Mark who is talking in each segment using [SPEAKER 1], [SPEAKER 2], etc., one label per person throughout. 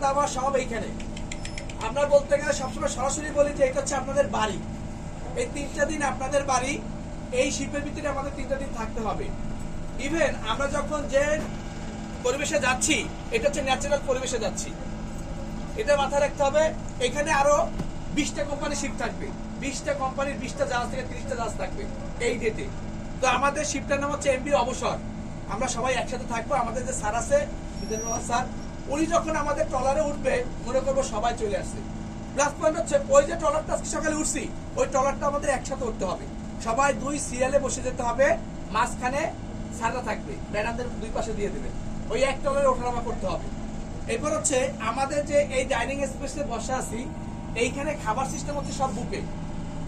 [SPEAKER 1] দাওয়া সব এইখানে। আমরা বলতে গেলে সবসময় সরাসরি বলি যে এটা হচ্ছে আপনাদের বাড়ি। এই 3টা দিন আপনাদের বাড়ি, এই শিপের ভিতরে আমাদের 3টা দিন থাকতে হবে। ইভেন আমরা যখন যে পরিবেশে যাচ্ছি, এটা হচ্ছে ন্যাচারাল পরিবেশে যাচ্ছি, এটা মাথায় রাখতে হবে। এখানে আরো 20টা কোম্পানি শিপ থাকবে, 20টা কোম্পানির 20টা জাহাজ থেকে 30টা জাহাজ থাকবে এই ডেটে। তো আমাদের শিপটার নাম হচ্ছে এমবি অবসর। আমরা সবাই একসাথে থাকবো। আমাদের যে স্যার আছে স্যার, উনি যখন আমাদের ট্রলারে উঠবে মনে করবো সবাই চলে আসছে। প্লাস পয়েন্ট হচ্ছে ওই যে ট্রলারটা আজকে সকালে উঠছি, ওই ট্রলারটা আমাদের একসাথে উঠতে হবে। সবাই 2 সিরিয়ালে বসে যেতে হবে, মাঝখানে স্যাররা থাকবে, ম্যাডামদের 2 পাশে দিয়ে দেবেন, ওই এক ট্রলারে ওঠানামা করতে হবে। এরপর হচ্ছে আমাদের যে এই ডাইনিং স্পেসে বসে আছি, এইখানে খাবার সিস্টেম হচ্ছে সব বুফে।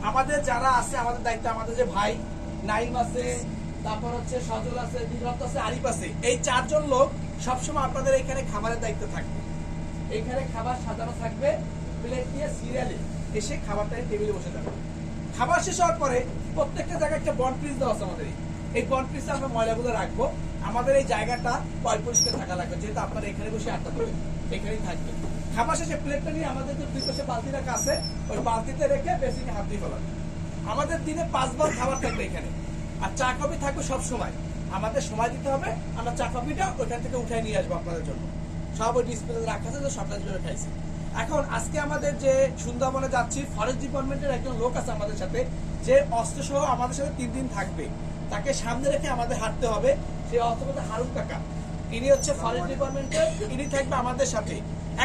[SPEAKER 1] আমাদের যারা আছে, আমাদের দায়িত্ব, আমাদের যে ভাই নাইম আছে, তারপর হচ্ছে সজল আছে, দিগন্ত আছে, আরিফ আছে, এই 4 জন লোক সবসময় আপনাদের এখানে খাবারের দায়িত্ব থাকবে। এখানে খাবার সাজানো থাকবে, প্লেট দিয়ে সিরিয়ালে এসে খাবারটা টেবিলে বসে যাবে। খাবার শেষ হওয়ার পরে প্রত্যেকটা জায়গায় একটা বন্ড পিস দেওয়া আছে আমাদের। এই বন্ড পিসে আমরা ময়লাগুলো রাখবো। আমাদের এই জায়গাটা পরিষ্কার থাকা লাগবে, যেহেতু আপনারা এখানে বসে আড্ডা দেবেন, এখানেই থাকবে। খাবার শেষে প্লেটটা নিয়ে আমাদের যে 2 পাশে বালতি রাখা আছে, ওই বালতিতে রেখে বেসিনে হাত দিয়ে ফেলাবে। আমাদের দিনে 5 বার খাবার থাকবে এখানে, আর চা কফি থাকবে সব সময়। আমাদের সময় দিতে হবে, আমরা চা কফিটা ওইখান থেকে উঠাই নিয়ে আসবো আপনাদের জন্য। সব ওই ডিসপ্লে রাখা আছে, সবটা জন্য খাইছি। এখন আজকে আমাদের যে সুন্দরবনে যাচ্ছি, ফরেস্ট ডিপার্টমেন্টের একজন লোক আছে আমাদের সাথে, যে অস্ত্র সহ আমাদের সাথে 3 দিন থাকবে। তাকে সামনে রেখে আমাদের হাঁটতে হবে। সে অস্ত্রপতি হারুন কাকা, ইনি হচ্ছে ফরেস্ট ডিপার্টমেন্টের, ইনি থাকবে আমাদের সাথে।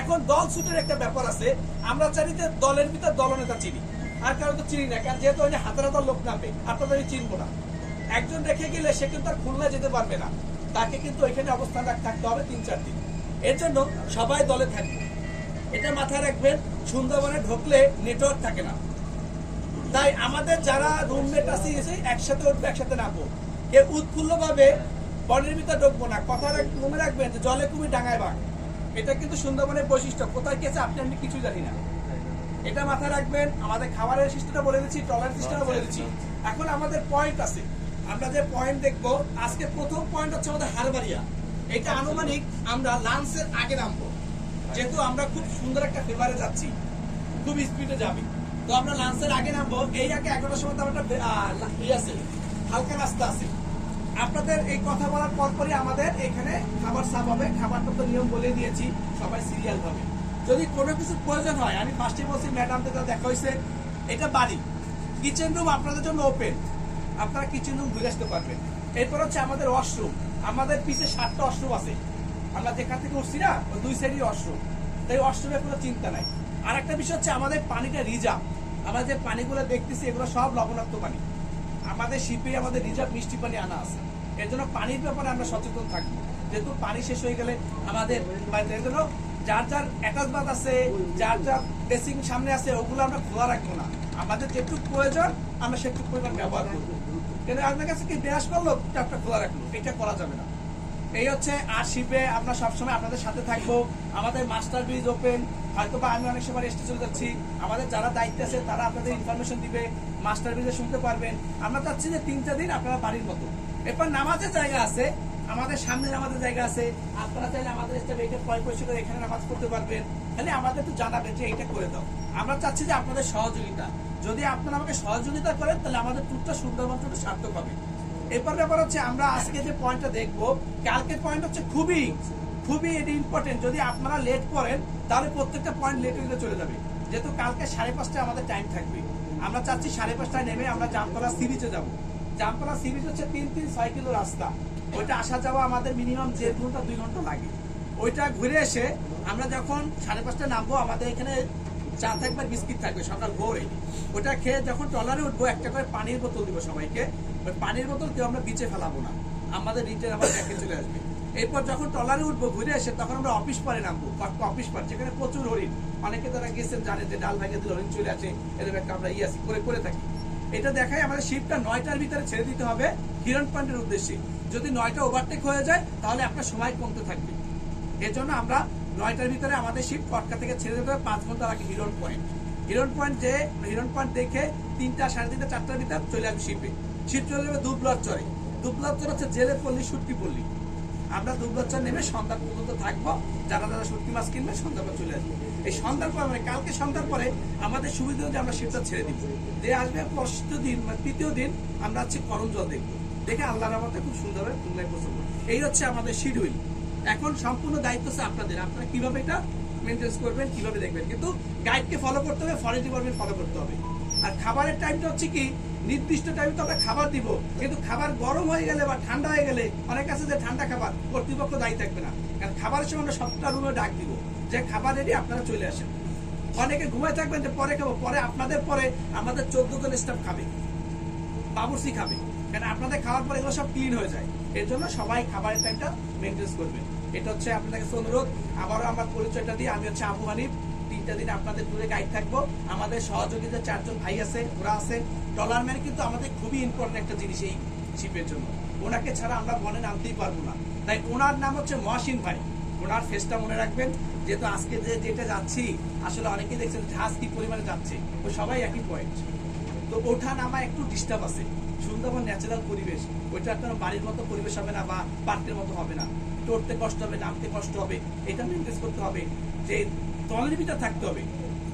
[SPEAKER 1] এখন দল ছুটের একটা ব্যাপার আছে। আমরা চাই যে দলের ভিতর দলনেতা চিনি, আর কারো তো চিনি না, কারণ যেহেতু হাতের হাতের লোক নামবে, আপনাদের চিনবো না। একজন রেখে গেলে সে কিন্তু আর খুলনা যেতে পারবে না, তাকে কিন্তু এখানে অবস্থান থাকতে হবে 3-4 দিন। এর জন্য সবাই দলে থাকবে, এটা মাথায় রাখবেন। সুন্দরবনে ঢুকলে নেটওয়ার্ক থাকে না, তাই আমাদের যারা রুমমেট আছে একসাথে উঠবে, একসাথে নামবো। কেউ উৎফুল্ল ভাবে বনের ভিতরে ঢুকবো না। কথা মনে রাখবেন যে জলে কুমির ডাঙায় বাঘ, এটা কিন্তু সুন্দরবনের বৈশিষ্ট্য। কোথায় গেছে আমি কিছু জানি না, এটা মাথায় রাখবেন। আমাদের খাবারের সিস্টেমটা বলে দিচ্ছি, ট্রলার সিস্টেমটা বলে দিচ্ছি। এখন আমাদের পয়েন্ট আছে, আমরা যে পয়েন্ট দেখবো। আজকে প্রথম পয়েন্ট হচ্ছে আমাদের হারবাড়িয়া। এটা আনুমানিক আমরা লাঞ্চের আগে নামবো, যেহেতু আমরা খুব সুন্দর একটা ফেভারে যাচ্ছি, খুব স্পিডে যাবে। তো আমরা লাঞ্চের আগে নামবো। এই আগে 11টার সময় আমরা আছে, হালকা রাস্তা আছে। আপনাদের এই কথা বলার পরপরই আমাদের এখানে খাবার সার্ভ হবে। খাবারটা তো নিয়ম বলে দিয়েছি, সবাই সিরিয়াল হবে। যদি কোনো কিছু প্রয়োজন হয়, আমি ফার্স্টে বলছি, ম্যাডামদের দেখা হয়েছে, এটা বাড়ি। কিচেন রুম আপনাদের জন্য ওপেন, আপনারা কিচেন রুম ঘুরে আসতে পারবেন। এরপর হচ্ছে আমাদের ওয়াশরুম। আমাদের পিছে 7টা ওয়াশরুম আছে। আমরা যেখান থেকে উঠছি না, ওই 2 সাইডই ওয়াশরুম, তাই ওয়াশরুমের কোনো চিন্তা নাই। আর একটা বিষয় হচ্ছে আমাদের পানিটা রিজার্ভ। আমরা যে পানিগুলো দেখতেছি এগুলো সব লবণাক্ত পানি। আমাদের শিপে আমাদের রিজার্ভ মিষ্টি পানি আনা আছে। এর জন্য পানির ব্যাপারে আমরা সচেতন থাকবো, যেহেতু পানি শেষ হয়ে গেলে আমাদের এর জন্য যার যার অ্যাটাচ বাথ আছে, যার যার ড্রেসিং সামনে আছে, ওগুলো আমরা খোলা রাখবো না। আমাদের যেটুকু প্রয়োজন আমরা সেটুকু পরিমাণ ব্যবহার করবো। কিন্তু আপনার কাছে কি ব্রাশ করলো, ট্যাপটা খোলা রাখলো, এটা করা যাবে না। এই হচ্ছে। আর শিপে আমরা সবসময় আপনাদের সাথে থাকবো। আমাদের মাস্টার ব্রিজ ওপেন, হয়তো বা আমি অনেক সময় রেস্টে চলে যাচ্ছি, আমাদের যারা দায়িত্ব আছে তারা আপনাদের ইনফরমেশন দিবে, মাস্টার ব্রিজে শুনতে পারবেন। আমরা চাচ্ছি যে 3-4 দিন আপনারা বাড়ির মতো। এরপর নামাজের জায়গা আছে, আমাদের সামনে নামাজের জায়গা আছে। আপনারা চাইলে আমাদের স্টাফ এটা পয়সা করে এখানে নামাজ পড়তে পারবেন। খালি আমাদের একটু জানাবেন যে এইটা করে দাও। আমরা চাচ্ছি যে আপনাদের সহযোগিতা, যদি আপনারা আমাকে সহযোগিতা করেন তাহলে আমাদের ট্যুরটা সুন্দরবন ট্যুরটা সার্থক হবে। এরপর ব্যাপার হচ্ছে আমরা আজকে যে পয়েন্টটা দেখবো, কালকের পয়েন্ট হচ্ছে খুবই খুবই এটা ইম্পর্টেন্ট। যদি আপনারা লেট করেন তাহলে প্রত্যেকটা পয়েন্ট লেট হয়ে চলে যাবে। যেহেতু কালকে 5:30টায় আমাদের টাইম থাকবে, আমরা চাচ্ছি 5:30টায় নেমে আমরা জামতলা সি বিচে যাবো। জামতলা সি বিচ হচ্ছে 3-6 কিলো রাস্তা। ওইটা আসা যাওয়া আমাদের মিনিমাম 1.5 ঘন্টা 2 ঘন্টা লাগে। ওইটা ঘুরে এসে আমরা যখন 5:30টায় নামবো, আমাদের এখানে চা থাকবে, বিস্কিট থাকবে সকাল ভোরে। ওটা খেয়ে যখন ট্রলারে উঠবো, একটা করে পানির বোতল দিব সবাইকে। ওই পানির বোতল কেউ আমরা বিচে ফেলাবো না, আমাদের রিটেন আমার ব্যাগে চলে আসবে। এরপর যখন ট্রলারে উঠবো ঘুরে এসে, তখন আমরা অফিস পারে নামবো। অফিস পার যেখানে প্রচুর হরিণ, অনেকে তারা গেছেন জানেন যে ডাল ভাগে দিলে হরিণ চলে আসে, এরকম একটা আমরা ইয়াসি করে থাকি। এটা দেখায় আমাদের শিপটা 9টার ভিতরে ছেড়ে দিতে হবে হিরণ পয়েন্টের উদ্দেশ্যে। যদি 9টা ওভারটেক হয়ে যায় তাহলে আপনার সময় কমতে থাকবে। এর জন্য আমরা 9টার ভিতরে আমাদের শিপ কটকা থেকে ছেড়ে দিতে হবে 5 ঘন্টা আগে হিরণ পয়েন্ট। হিরণ পয়েন্ট দেখে 3টা, 3:30, 4টার ভিতরে চলে আসবে শিপে। শিপ চলে যাবে দুবলার চরে। দুবলার চর হচ্ছে জেলে পল্লী, সুটকি পল্লী। আমরা দুবলার চর নেমে সন্ধ্যা পর্যন্ত পর্যন্ত থাকবো। যারা যারা শুটকি মাছ কিনবে সন্ধ্যার পর চলে আসবে। এই সন্ধ্যার পর মানে কালকে সন্ধ্যার পরে আমাদের সুবিধা হচ্ছে আমরা শিপটা ছেড়ে দিব। যে আসবে পরশু দিন মানে তৃতীয় দিন আমরা হচ্ছে করম জল দেখবো, দেখে আল্লাহর রহমতে খুব সুন্দরভাবে খুলনায় পৌঁছাবো। এই হচ্ছে আমাদের শিডিউল। এখন সম্পূর্ণ দায়িত্ব হচ্ছে আপনাদের, আপনারা কিভাবে এটা মেনটেন্স করবেন, কিভাবে দেখবেন। কিন্তু গাইডকে ফলো করতে হবে, ফরেস্ট ডিপার্টমেন্ট ফলো করতে হবে। আর খাবারের টাইমটা হচ্ছে কি নির্দিষ্ট টাইমে তো আমরা খাবার দিব, কিন্তু খাবার গরম হয়ে গেলে বা ঠান্ডা হয়ে গেলে অনেক আছে যে ঠান্ডা খাবার কর্তৃপক্ষ দায়ী থাকবে না। কারণ খাবারের সময় আমরা সবটা রুমে ডাক দিব যে খাবার রেডি, আপনারা চলে আসেন। অনেকে ঘুমায় থাকবেন যে পরে খাবো, পরে আপনাদের পরে আমাদের 14 জন স্টাফ খাবে, বাবুর্চি খাবে, কারণ আপনাদের খাওয়ার পরে এগুলো সব ক্লিন হয়ে যায়। এর জন্য সবাই খাবারের টাইমটা মেনটেন করবেন। এটা হচ্ছে আপনাদের কাছে অনুরোধ। আবারও আমার পরিচয়টা দিয়ে, আমি হচ্ছে আবু হানিফ। 3টা দিন আপনাদের ট্যুরে গাইড থাকবো। আমাদের সহযোগীদের 4 জন ভাই আছে, ওরা আছে। ডলারম্যান কিন্তু আমাদের খুবই ইম্পর্টেন্ট একটা জিনিস এই শিপের জন্য। ওনাকে ছাড়া আমরা বনে নামতেই পারবো না। তাই ওনার নাম হচ্ছে মহসিন ভাই। ওনার ফেসটা মনে রাখবেন, যেহেতু আজকে যেটা যাচ্ছি আসলে অনেকেই দেখছেন জাহাজ কি পরিমাণে যাচ্ছে, ও সবাই একই পয়েন্ট। তো ওঠা নামা একটু ডিস্টার্ব আছে। সুন্দরবন ন্যাচারাল পরিবেশ, ওইটা আপনার বাড়ির মতো পরিবেশ হবে না বা পার্কের মতো হবে না। চড়তে কষ্ট হবে, নামতে কষ্ট হবে, এটা মেনটেন করতে হবে। যে দলের ভিতরে থাকতে হবে।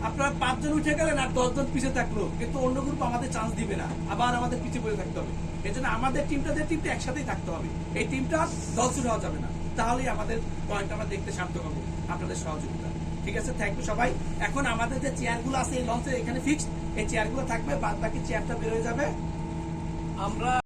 [SPEAKER 1] আপনারা 5 জন উঠে গেলেন আর 10 জন পিছিয়ে থাকলো, কিন্তু অন্য গ্রুপ আমাদের চান্স দিবে না, আবার আমাদের পিছিয়ে পড়ে থাকতে হবে। এই জন্য আমাদের টিমটা একসাথেই থাকতে হবে। এই টিমটা দল শুরু হওয়া যাবে না, তাহলেই আমাদের পয়েন্ট আমরা দেখতে সার্থক হবো। আপনাদের সহযোগিতা ঠিক আছে, থ্যাংক ইউ সবাই। এখন আমাদের যে চেয়ারগুলো আছে এই লঞ্চে এখানে ফিক্সড, এই চেয়ারগুলো থাকবে, বাদ বাকি চেয়ারটা বের হয়ে যাবে। আমরা